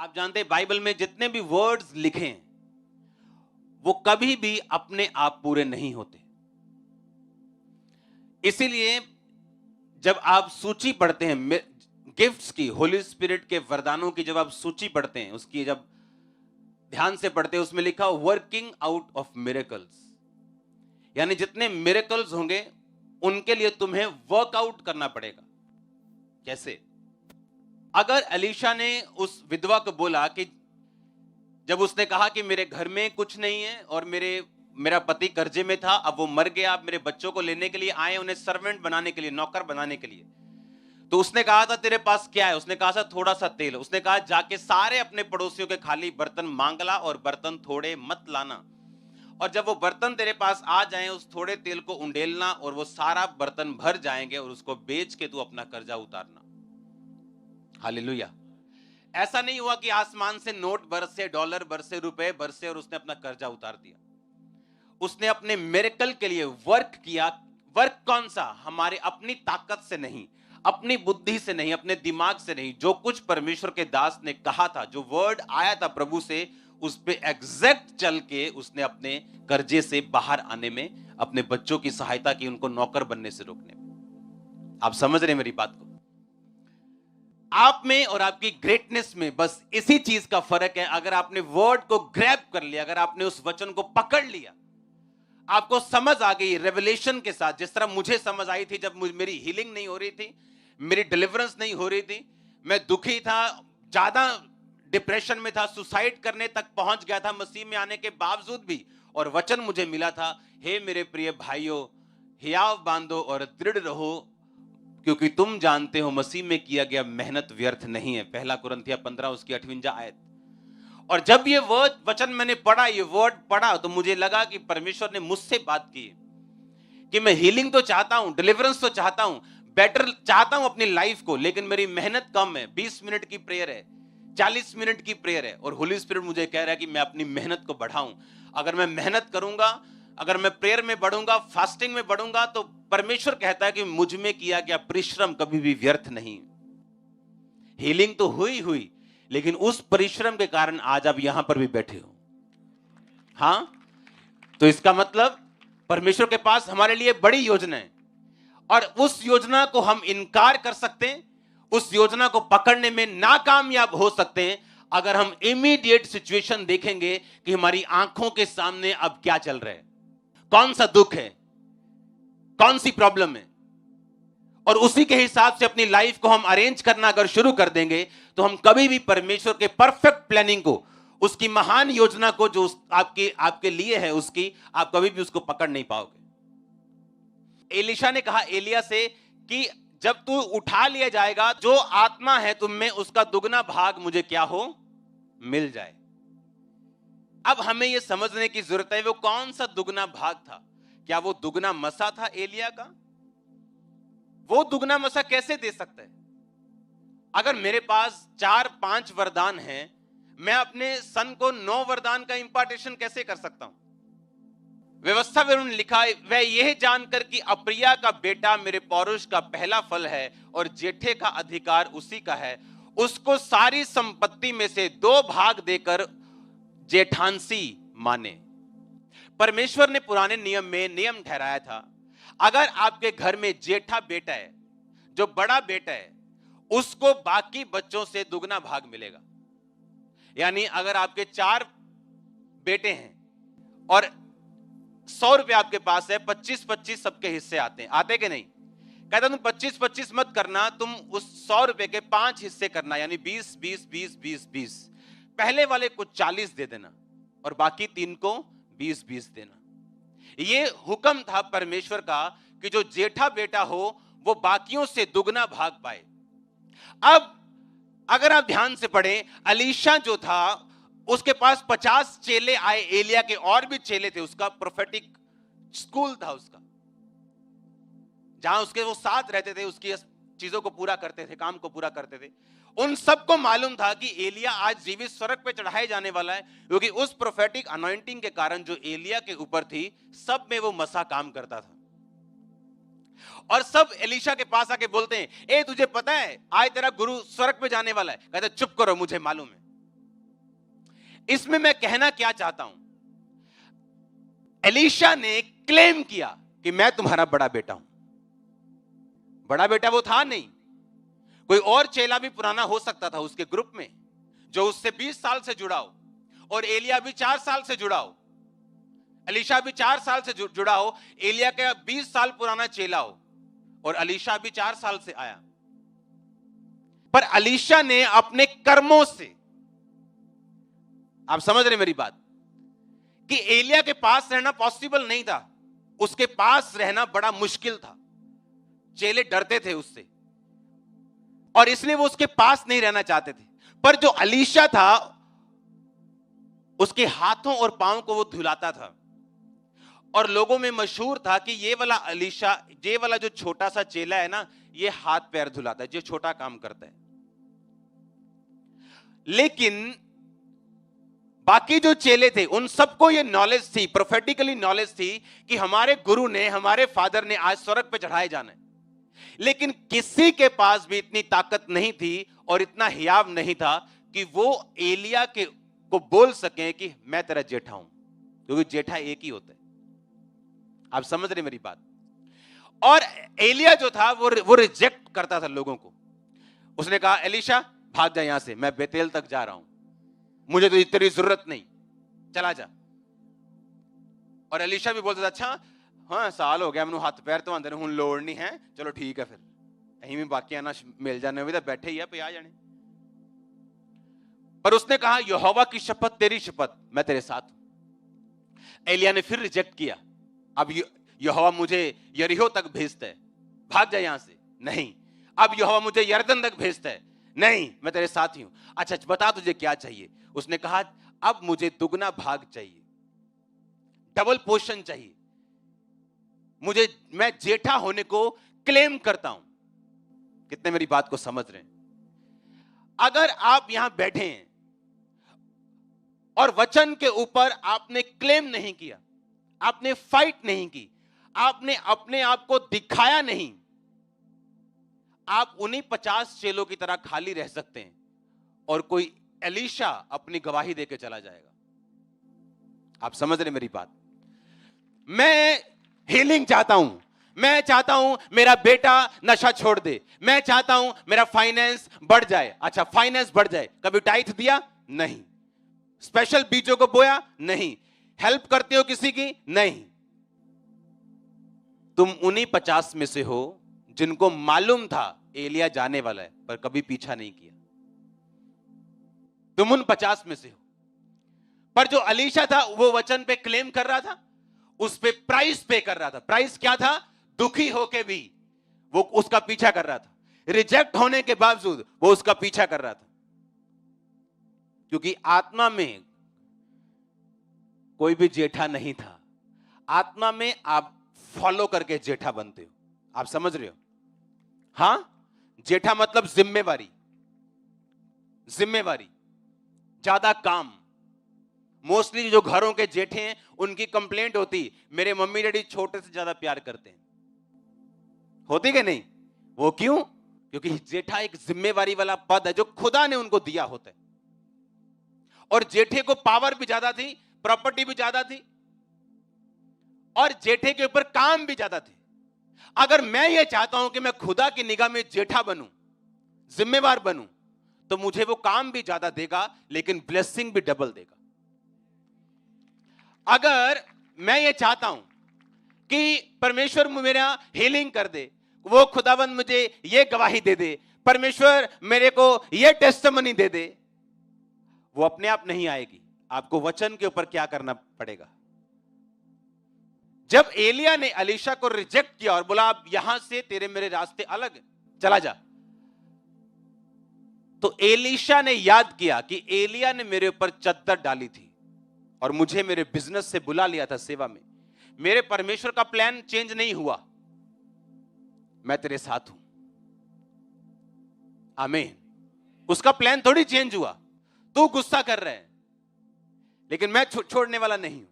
आप जानते हैं बाइबल में जितने भी वर्ड्स लिखे हैं वो कभी भी अपने आप पूरे नहीं होते। इसीलिए जब आप सूची पढ़ते हैं गिफ्ट्स की, होली स्पिरिट के वरदानों की, जब आप सूची पढ़ते हैं, उसकी जब ध्यान से पढ़ते हैं, उसमें लिखा वर्किंग आउट ऑफ मिरेकल्स, यानी जितने मिरेकल्स होंगे उनके लिए तुम्हें वर्कआउट करना पड़ेगा। कैसे? अगर एलीशा ने उस विधवा को बोला कि जब उसने कहा कि मेरे घर में कुछ नहीं है और मेरा पति कर्जे में था, अब वो मर गया, आप मेरे बच्चों को लेने के लिए आए, उन्हें सर्वेंट बनाने के लिए, नौकर बनाने के लिए, तो उसने कहा था तेरे पास क्या है? उसने कहा था थोड़ा सा तेल। उसने कहा जाके सारे अपने पड़ोसियों के खाली बर्तन मांग ला और बर्तन थोड़े मत लाना, और जब वो बर्तन तेरे पास आ जाएं उस थोड़े तेल को उंडेलना और वो सारा बर्तन भर जाएंगे और उसको बेच के तू अपना कर्जा उतारना। हालेलुया। ऐसा नहीं हुआ कि आसमान से नोट बरसे, डॉलर बरसे, रुपए बरसे और उसने अपना कर्जा उतार दिया। उसने अपने मिरेकल के लिए वर्क किया। वर्क कौन सा? हमारे अपनी ताकत से नहीं, अपनी बुद्धि से नहीं, अपने दिमाग से नहीं, जो कुछ परमेश्वर के दास ने कहा था, जो वर्ड आया था प्रभु से, उस पे एग्जैक्ट चल के उसने अपने कर्जे से बाहर आने में, अपने बच्चों की सहायता की, उनको नौकर बनने से रोकने में। आप समझ रहे हैं मेरी बात को? आप में और आपकी ग्रेटनेस में बस इसी चीज का फर्क है। अगर आपने वर्ड को ग्रैब कर लिया, अगर आपने उस वचन को पकड़ लिया, आपको समझ आ गई रेवलेशन के साथ, जिस तरह मुझे समझ आई थी जब मेरी हीलिंग नहीं हो रही थी, मेरी डिलीवरेंस नहीं हो रही थी, मैं दुखी था, ज्यादा डिप्रेशन में था, सुसाइड करने तक पहुंच गया था मसीह में आने के बावजूद भी, और वचन मुझे मिला था, हे मेरे प्रिय भाइयों, हियाव बांधो और दृढ़ रहो, क्योंकि तुम जानते हो मसीह में किया गया मेहनत व्यर्थ नहीं है। पहला कुरिन्थियों 15 उसकी 58 आयत। और जब ये वचन मैंने पढ़ा, ये वर्ड पढ़ा, तो मुझे लगा कि परमेश्वर ने मुझसे बात की कि मैं हीलिंग तो चाहता हूं, डिलीवरेंस तो चाहता हूं, बेटर चाहता हूं अपनी लाइफ को, लेकिन मेरी मेहनत कम है। 20 मिनट की प्रेयर है, 40 मिनट की प्रेयर है, और होली स्पिरिट मुझे कह रहा है कि मैं अपनी मेहनत को बढ़ाऊं। अगर मैं मेहनत करूंगा, अगर मैं प्रेयर में बढ़ूंगा, फास्टिंग में बढ़ूंगा, तो परमेश्वर कहता है कि मुझ में किया गया परिश्रम कभी भी व्यर्थ नहीं। हीलिंग तो हुई, लेकिन उस परिश्रम के कारण आज आप यहां पर भी बैठे हो। हां, तो इसका मतलब परमेश्वर के पास हमारे लिए बड़ी योजना है, और उस योजना को हम इनकार कर सकते हैं, उस योजना को पकड़ने में नाकामयाब हो सकते हैं, अगर हम इमीडिएट सिचुएशन देखेंगे कि हमारी आंखों के सामने अब क्या चल रहा है, कौन सा दुख है, कौन सी प्रॉब्लम है, और उसी के हिसाब से अपनी लाइफ को हम अरेंज करना अगर शुरू कर देंगे, तो हम कभी भी परमेश्वर के परफेक्ट प्लानिंग को, उसकी महान योजना को जो आपके लिए है, उसकी आप कभी भी उसको पकड़ नहीं पाओगे। एलीशा ने कहा एलिया से कि जब तू उठा लिया जाएगा, जो आत्मा है तुम में उसका दुगना भाग मुझे क्या हो, मिल जाए। अब हमें यह समझने की जरूरत है वो कौन सा दुगना भाग था। क्या वो दुगना मसा था एलिया का? वो दुगना मसा कैसे दे सकता है? अगर मेरे पास 4-5 वरदान हैं, मैं अपने सन को 9 वरदान का इंपार्टेशन कैसे कर सकता हूं? व्यवस्था में उन्होंने लिखा है, वह यह जानकर कि अप्रिया का बेटा मेरे पौरुष का पहला फल है और जेठे का अधिकार उसी का है, उसको सारी संपत्ति में से 2 भाग देकर जेठांसी माने। परमेश्वर ने पुराने नियम में नियम ठहराया था, अगर आपके घर में जेठा बेटा है, जो बड़ा बेटा है, उसको बाकी बच्चों से दुगना भाग मिलेगा। यानी अगर आपके 4 बेटे हैं और 100 रुपए आपके पास है, 25-25 सबके हिस्से आते हैं, आते कि नहीं? कहता तुम 25-25 मत करना, तुम उस 100 रुपए के 5 हिस्से करना, यानी 20-20-20-20-20। पहले वाले को 40 दे देना और बाकी 3 को 20-20 देना। ये हुक्म था परमेश्वर का कि जो जेठा बेटा हो वो बाकियों से दुगना भाग पाए। अब अगर आप ध्यान से पढ़ें, एलीशा जो था उसके पास 50 चेले आए, एलिया के और भी चेले थे, उसका प्रोफेटिक स्कूल था उसका, जहां उसके वो साथ रहते थे, उसकी चीजों को पूरा करते थे, काम को पूरा करते थे। उन सबको मालूम था कि एलिया आज जीवित स्वर्ग पे चढ़ाए जाने वाला है, क्योंकि उस प्रोफेटिक अनॉइंटिंग के कारण जो एलिया के ऊपर थी, सब में वो मसा काम करता था। और सब एलीशा के पास आके बोलते हैं, ए तुझे पता है आज तेरा गुरु स्वर्ग पे जाने वाला है? कहते चुप करो, मुझे मालूम है। इसमें मैं कहना क्या चाहता हूं, एलीशा ने क्लेम किया कि मैं तुम्हारा बड़ा बेटा हूं। बड़ा बेटा वो था नहीं, कोई और चेला भी पुराना हो सकता था उसके ग्रुप में, जो उससे 20 साल से जुड़ा हो, और एलिया भी 4 साल से जुड़ा हो, एलीशा भी 4 साल से जुड़ा हो, एलिया का 20 साल पुराना चेला हो, और एलीशा भी 4 साल से आया। पर एलीशा ने अपने कर्मों से, आप समझ रहे मेरी बात, कि एलिया के पास रहना पॉसिबल नहीं था, उसके पास रहना बड़ा मुश्किल था, चेले डरते थे उससे, और इसलिए वो उसके पास नहीं रहना चाहते थे। पर जो एलीशा था, उसके हाथों और पांव को वो धुलाता था, और लोगों में मशहूर था कि ये वाला एलीशा, ये वाला जो छोटा सा चेला है ना, ये हाथ पैर धुलाता है, जो छोटा काम करता है। लेकिन बाकी जो चेले थे उन सबको ये नॉलेज थी, प्रोफेटिकली नॉलेज थी, कि हमारे गुरु ने, हमारे फादर ने आज स्वर्ग पे चढ़ाए जाना है। लेकिन किसी के पास भी इतनी ताकत नहीं थी और इतना हियाव नहीं था कि वो एलिया को बोल सके कि मैं तेरा जेठा हूं, क्योंकि जेठा एक ही होता है। आप समझ रहे मेरी बात? और एलिया जो था वो रिजेक्ट करता था लोगों को। उसने कहा, एलीशा भाग जा यहां से, मैं बेतेल तक जा रहा हूं, मुझे तो तेरी जरूरत नहीं, चला जा। और एलीशा भी बोलता था, अच्छा हाँ साल हो गया मैंने हाथ पैर तो अंदर हूं, लोड़ नहीं है, चलो ठीक है, फिर अहीं भी बाकी आना मिल जाने भी तो बैठे ही है पे आ जाने। पर उसने कहा, यहोवा की शपथ, तेरी शपथ, मैं तेरे साथ हूं। एलिया ने फिर रिजेक्ट किया, अब यहोवा मुझे यरीहो तक भेजता है, भाग जा यहां से, नहीं। अब यहोवा मुझे यरदन तक भेजता है, नहीं, मैं तेरे साथ ही हूं। अच्छा बता तुझे क्या चाहिए? उसने कहा, अब मुझे दुगना भाग चाहिए, डबल पोर्शन चाहिए मुझे, मैं जेठा होने को क्लेम करता हूं। कितने मेरी बात को समझ रहे हैं? अगर आप यहां बैठे हैं और वचन के ऊपर आपने क्लेम नहीं किया, आपने फाइट नहीं की, आपने अपने आप को दिखाया नहीं, आप उन्हीं 50 चेलों की तरह खाली रह सकते हैं और कोई एलीशा अपनी गवाही देके चला जाएगा। आप समझ रहे मेरी बात? मैं हीलिंग चाहता हूं, मैं चाहता हूं मेरा बेटा नशा छोड़ दे, मैं चाहता हूं मेरा फाइनेंस बढ़ जाए। अच्छा फाइनेंस बढ़ जाए, कभी टाइथ दिया? नहीं। स्पेशल बीजों को बोया? नहीं। हेल्प करते हो किसी की? नहीं। तुम उन्हीं 50 में से हो जिनको मालूम था एलिया जाने वाला है, पर कभी पीछा नहीं किया। तुम उन 50 में से हो। पर जो एलीशा था वो वचन पे क्लेम कर रहा था, उस पे प्राइस पे कर रहा था। प्राइस क्या था? दुखी होके भी वो उसका पीछा कर रहा था, रिजेक्ट होने के बावजूद वो उसका पीछा कर रहा था, क्योंकि आत्मा में कोई भी जेठा नहीं था। आत्मा में आप फॉलो करके जेठा बनते हो। आप समझ रहे हो? हां, जेठा मतलब जिम्मेवारी, जिम्मेवारी, ज्यादा काम। मोस्टली जो घरों के जेठे हैं उनकी कंप्लेंट होती, मेरे मम्मी डैडी छोटे से ज्यादा प्यार करते हैं। होती कि नहीं? वो क्यों? क्योंकि जेठा एक जिम्मेवारी वाला पद है जो खुदा ने उनको दिया होता है, और जेठे को पावर भी ज्यादा थी, प्रॉपर्टी भी ज्यादा थी, और जेठे के ऊपर काम भी ज्यादा थे। अगर मैं ये चाहता हूं कि मैं खुदा की निगाह में जेठा बनूं, जिम्मेवार बनूं, तो मुझे वो काम भी ज्यादा देगा, लेकिन ब्लेसिंग भी डबल देगा। अगर मैं ये चाहता हूं कि परमेश्वर मेरा हीलिंग कर दे, वो खुदाबंद मुझे ये गवाही दे दे, परमेश्वर मेरे को ये टेस्टिमनी दे दे, वो अपने आप नहीं आएगी। आपको वचन के ऊपर क्या करना पड़ेगा? जब एलिया ने एलीशा को रिजेक्ट किया और बोला, अब यहां से तेरे मेरे रास्ते अलग है, चला जा, तो एलीशा ने याद किया कि एलिया ने मेरे ऊपर चद्दर डाली थी और मुझे मेरे बिजनेस से बुला लिया था सेवा में। मेरे परमेश्वर का प्लान चेंज नहीं हुआ, मैं तेरे साथ हूं। आमीन। उसका प्लान थोड़ी चेंज हुआ, तू गुस्सा कर रहा है, लेकिन मैं छोड़ने वाला नहीं हूं।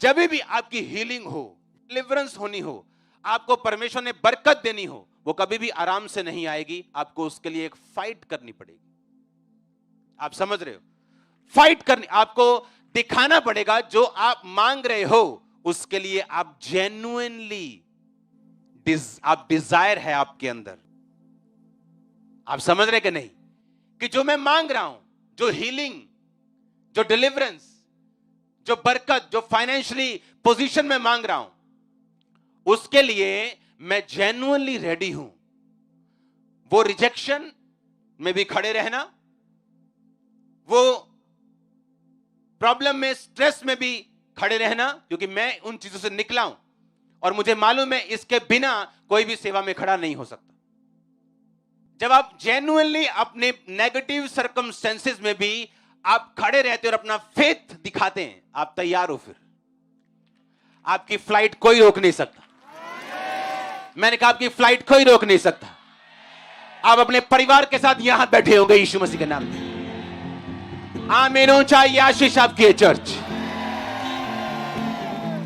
जब भी आपकी हीलिंग हो, डिलीवरेंस होनी हो, आपको परमेश्वर ने बरकत देनी हो, वो कभी भी आराम से नहीं आएगी। आपको उसके लिए एक फाइट करनी पड़ेगी। आप समझ रहे हो? फाइट करनी, आपको दिखाना पड़ेगा जो आप मांग रहे हो उसके लिए आप जेन्युइनली आप डिजायर है आपके अंदर। आप समझ रहे कि नहीं कि जो मैं मांग रहा हूं, जो हीलिंग, जो डिलीवरेंस, जो बरकत, जो फाइनेंशियली पोजीशन में मांग रहा हूं, उसके लिए मैं जेन्युइनली रेडी हूं। वो रिजेक्शन में भी खड़े रहना, वो प्रॉब्लम में, स्ट्रेस में भी खड़े रहना, क्योंकि मैं उन चीजों से निकला हूं और मुझे मालूम है इसके बिना कोई भी सेवा में खड़ा नहीं हो सकता। जब आप जेन्युइनली अपने नेगेटिव सर्कमस्टेंसेस में भी आप खड़े रहते हो और अपना फेथ दिखाते हैं, आप तैयार हो, फिर आपकी फ्लाइट कोई रोक नहीं सकता। मैंने कहा आपकी फ्लाइट कोई रोक नहीं सकता। आप अपने परिवार के साथ यहां बैठे होंगे यीशु मसीह के नाम में। आमीन। ऊंचा आशीष आपकी है चर्च।